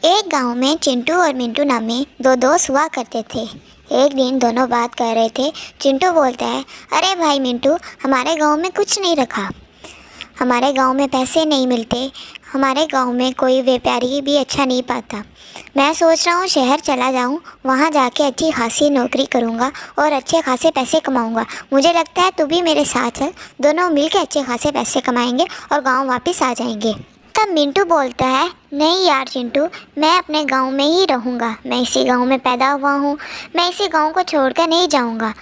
एक गांव में चिंटू और मिंटू नामी दो दोस्त हुआ करते थे। एक दिन दोनों बात कर रहे थे। चिंटू बोलता है, अरे भाई मिंटू, हमारे गांव में कुछ नहीं रखा, हमारे गांव में पैसे नहीं मिलते, हमारे गांव में कोई व्यापारी भी अच्छा नहीं पाता। मैं सोच रहा हूँ शहर चला जाऊँ, वहाँ जाके अच्छी खासी नौकरी करूँगा और अच्छे खासे पैसे कमाऊँगा। मुझे लगता है तू भी मेरे साथ चल, दोनों मिलकर अच्छे खासे पैसे कमाएंगे और गांव वापस आ जाएंगे। तब मिंटू बोलता है, नहीं यार चिंटू, मैं अपने गांव में ही रहूँगा, मैं इसी गांव में पैदा हुआ हूँ, मैं इसी गांव को छोड़कर नहीं जाऊँगा,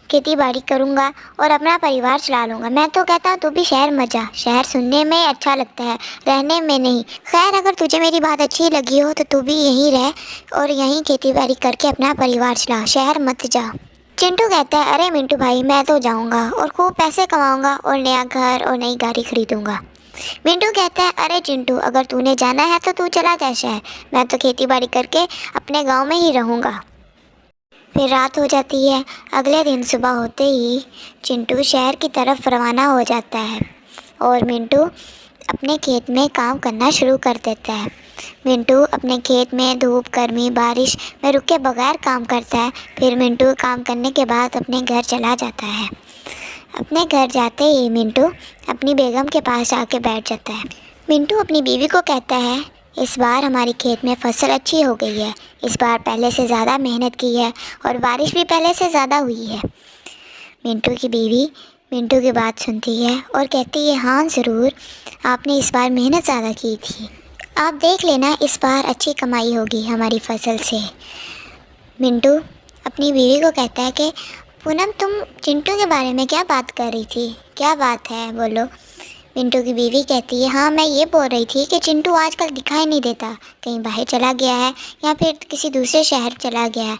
खेती बाड़ी करूँगा और अपना परिवार चला लूँगा। मैं तो कहता हूँ तू भी शहर मत जा, शहर सुनने में अच्छा लगता है, रहने में नहीं। खैर अगर तुझे मेरी बात अच्छी लगी हो तो तू भी यहीं रह और यहीं खेती बाड़ी करके अपना परिवार चला, शहर मत जा। चिंटू कहता है, अरे मिंटू भाई, मैं तो जाऊँगा और खूब पैसे कमाऊँगा और नया घर और नई गाड़ी खरीदूँगा। मिंटू कहता है, अरे चिंटू, अगर तूने जाना है तो तू चला जा शहर, मैं तो खेती बाड़ी करके अपने गांव में ही रहूँगा। फिर रात हो जाती है। अगले दिन सुबह होते ही चिंटू शहर की तरफ रवाना हो जाता है और मिंटू अपने खेत में काम करना शुरू कर देता है। मिंटू अपने खेत में धूप, गर्मी, बारिश में रुके बगैर काम करता है। फिर मिंटू काम करने के बाद अपने घर चला जाता है। अपने घर जाते ही मिंटू अपनी बेगम के पास जाके बैठ जाता है। मिंटू अपनी बीवी को कहता है, इस बार हमारी खेत में फसल अच्छी हो गई है, इस बार पहले से ज़्यादा मेहनत की है और बारिश भी पहले से ज़्यादा हुई है। मिंटू की बीवी मिंटू की बात सुनती है और कहती है, हाँ ज़रूर, आपने इस बार मेहनत ज़्यादा की थी, आप देख लेना इस बार अच्छी कमाई होगी हमारी फसल से। मिंटू अपनी बीवी को कहता है कि पूनम, तुम चिंटू के बारे में क्या बात कर रही थी, क्या बात है, बोलो। मिंटू की बीवी कहती है, हाँ मैं ये बोल रही थी कि चिंटू आजकल दिखाई नहीं देता, कहीं बाहर चला गया है या फिर किसी दूसरे शहर चला गया है।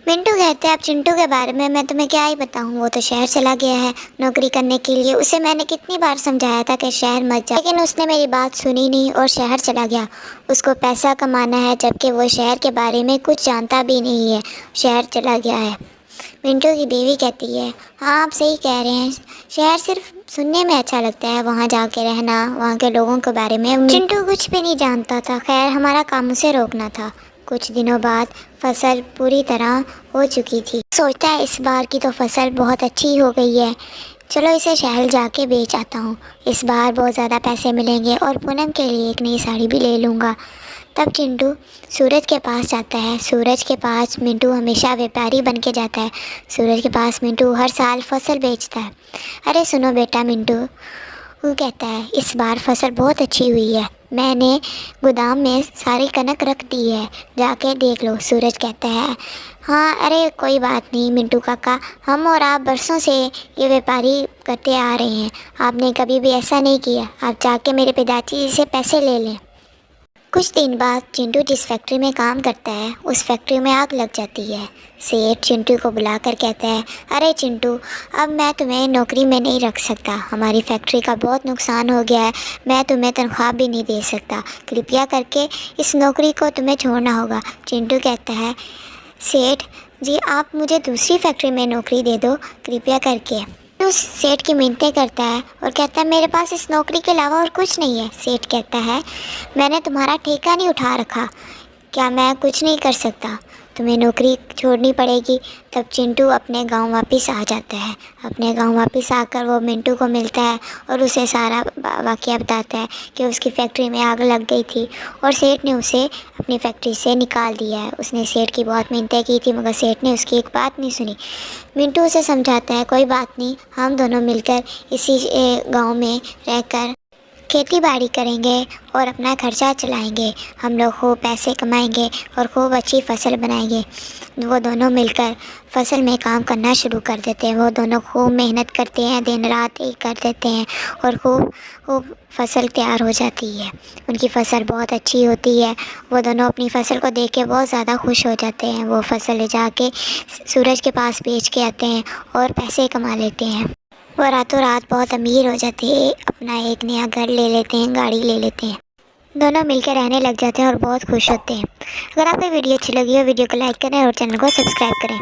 मिंटू कहते हैं, अब चिंटू के बारे में मैं तुम्हें क्या ही बताऊँ, वो तो शहर चला गया है नौकरी करने के लिए। उसे मैंने कितनी बार समझाया था कि शहर मत जा, लेकिन उसने मेरी बात सुनी नहीं और शहर चला गया। उसको पैसा कमाना है, जबकि वो शहर के बारे में कुछ जानता भी नहीं है, शहर चला गया है। मिंटू की बीवी कहती है, हाँ आप सही कह रहे हैं, शहर सिर्फ सुनने में अच्छा लगता है, वहाँ जाके रहना, वहाँ के लोगों के बारे में चिंटू कुछ भी नहीं जानता था। खैर हमारा काम उसे रोकना था। कुछ दिनों बाद फसल पूरी तरह हो चुकी थी। सोचता है इस बार की तो फसल बहुत अच्छी हो गई है, चलो इसे शहर जाके बेच आता हूँ, इस बार बहुत ज़्यादा पैसे मिलेंगे और पूनम के लिए एक नई साड़ी भी ले लूँगा। तब चिंटू सूरज के पास जाता है। सूरज के पास मिंटू हमेशा व्यापारी बन के जाता है। सूरज के पास मिंटू हर साल फसल बेचता है। अरे सुनो बेटा मिंटू, वो कहता है, इस बार फसल बहुत अच्छी हुई है, मैंने गोदाम में सारी कनक रख दी है, जाके देख लो। सूरज कहता है, हाँ अरे कोई बात नहीं मिंटू काका, हम और आप बरसों से ये व्यापारी करते आ रहे हैं, आपने कभी भी ऐसा नहीं किया, आप जाके मेरे पिताजी से पैसे ले लें। कुछ दिन बाद चिंटू जिस फैक्ट्री में काम करता है उस फैक्ट्री में आग लग जाती है। सेठ चिंटू को बुलाकर कहता है, अरे चिंटू, अब मैं तुम्हें नौकरी में नहीं रख सकता, हमारी फैक्ट्री का बहुत नुकसान हो गया है, मैं तुम्हें तनख्वाह भी नहीं दे सकता, कृपया करके इस नौकरी को तुम्हें छोड़ना होगा। चिंटू कहता है, सेठ जी आप मुझे दूसरी फैक्ट्री में नौकरी दे दो कृपया करके। उस सेठ की मिन्नतें करता है और कहता है, मेरे पास इस नौकरी के अलावा और कुछ नहीं है। सेठ कहता है, मैंने तुम्हारा ठेका नहीं उठा रखा, क्या मैं कुछ नहीं कर सकता, तुम्हें नौकरी छोड़नी पड़ेगी। तब चिंटू अपने गांव वापस आ जाता है। अपने गांव वापस आकर वो मिंटू को मिलता है और उसे सारा वाक़या बताता है कि उसकी फैक्ट्री में आग लग गई थी और सेठ ने उसे अपनी फैक्ट्री से निकाल दिया है। उसने सेठ की बहुत मिन्नतें की थी मगर सेठ ने उसकी एक बात नहीं सुनी। मिंटू उसे समझाता है, कोई बात नहीं, हम दोनों मिलकर इसी गाँव में रहकर खेती बाड़ी करेंगे और अपना खर्चा चलाएंगे, हम लोग खूब पैसे कमाएंगे और खूब अच्छी फसल बनाएंगे। वो दोनों मिलकर फसल में काम करना शुरू कर देते हैं। वो दोनों खूब मेहनत करते हैं, दिन रात एक कर देते हैं और खूब फसल तैयार हो जाती है। उनकी फसल बहुत अच्छी होती है। वो दोनों अपनी फसल को देख के बहुत ज़्यादा खुश हो जाते हैं। वो फसल ले जाके सूरज के पास बेच के आते हैं और पैसे कमा लेते हैं। वो रातों रात बहुत अमीर हो जाते हैं, अपना एक नया घर ले लेते हैं, गाड़ी ले लेते हैं, दोनों मिलकर रहने लग जाते हैं और बहुत खुश होते हैं। अगर आपको वीडियो अच्छी लगी हो वीडियो को लाइक करें और चैनल को सब्सक्राइब करें।